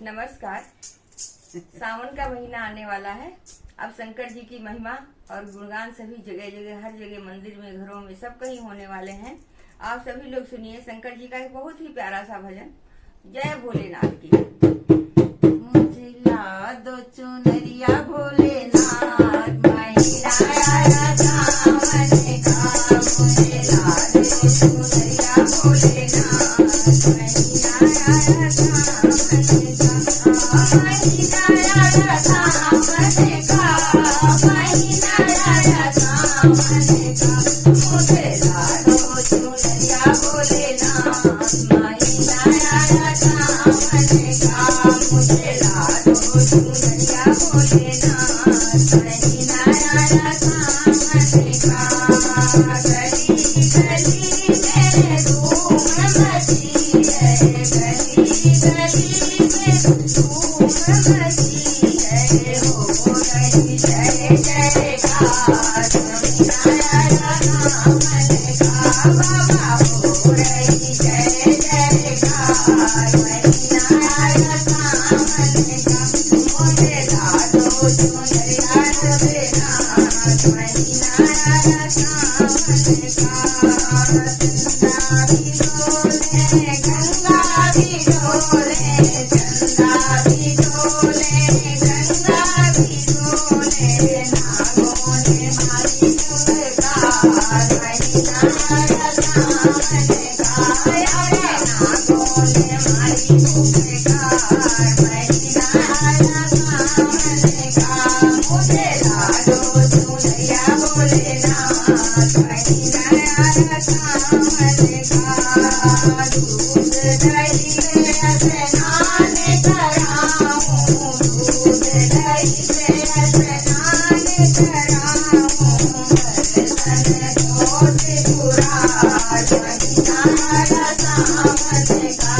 नमस्कार। सावन का महीना आने वाला है। अब शंकर जी की महिमा और गुणगान सभी जगह जगह, हर जगह, मंदिर में, घरों में, सब कहीं होने वाले हैं। आप सभी लोग सुनिए शंकर जी का एक बहुत ही प्यारा सा भजन। जय भोलेनाथ की। मुझे ला दो चुनरिया भोलेनाथ, महिरा आया सावन का। मुझे ला दो चुनरिया भोलेनाथ, महिरा आया सावन का। महिरा आया सावन का, महिरा आया सावन का। मुझे ला दो चुनरिया भोलेनाथ, महिरा आया सावन का। मुझे ला दो चुनरिया भोलेनाथ, महिरा आया सावन का। गली गली में धूम मची है, गली गली में धूम मची है। हो रही जय जयकार, महिरा आया सावन का। बाबा हो रही जय जयकार, महिरा आया सावन का। मुझे ला दो चुनरिया भोलेनाथ, महिरा आया सावन का। गंगा भी डोले, चंदा भी डोले, गंगा भी डोले, नागों ने मारी चुमकार, महिरा आया सावन का। अरे नागों ने मारी चुमकार, महिरा आया सावन का। मुझे ला दो चुनरिया भोलेनाथ, महिरा आया सावन का। दूध दही से स्नान कराऊं, दूध दही से स्नान कराऊं, दर्शन दो त्रिपुरार, महिरा आया सावन का।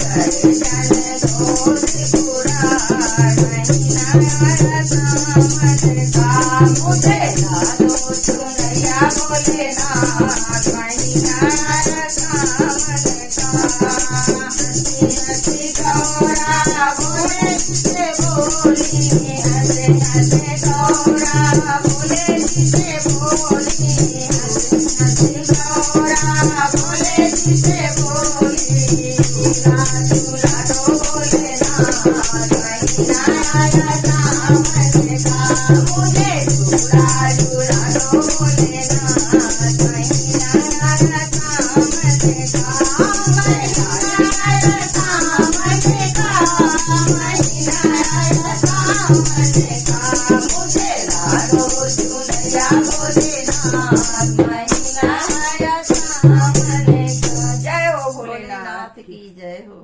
दर्शन दो त्रिपुरार, महिरा आया सावन का। मुझे ला दो चुनरिया भोलेनाथ, महिरा आया सावन का। हंसी गौरा बोले से बोली, हंसे हंसे गौरा बोले से बोली, हंसे गौरा बोले से बोली। झूला झूला दो भोलेनाथ, महिरा आया सावन का। मुझे झूला झूला दो भोलेनाथ, महिरा आया सावन का। महिरा आया सावन का, महिरा आया सावन का। मुझे ला दो चुनरिया भोलेनाथ, महिरा आया सावन का। जय हो भोलेनाथ भोलेनाथ की जय हो।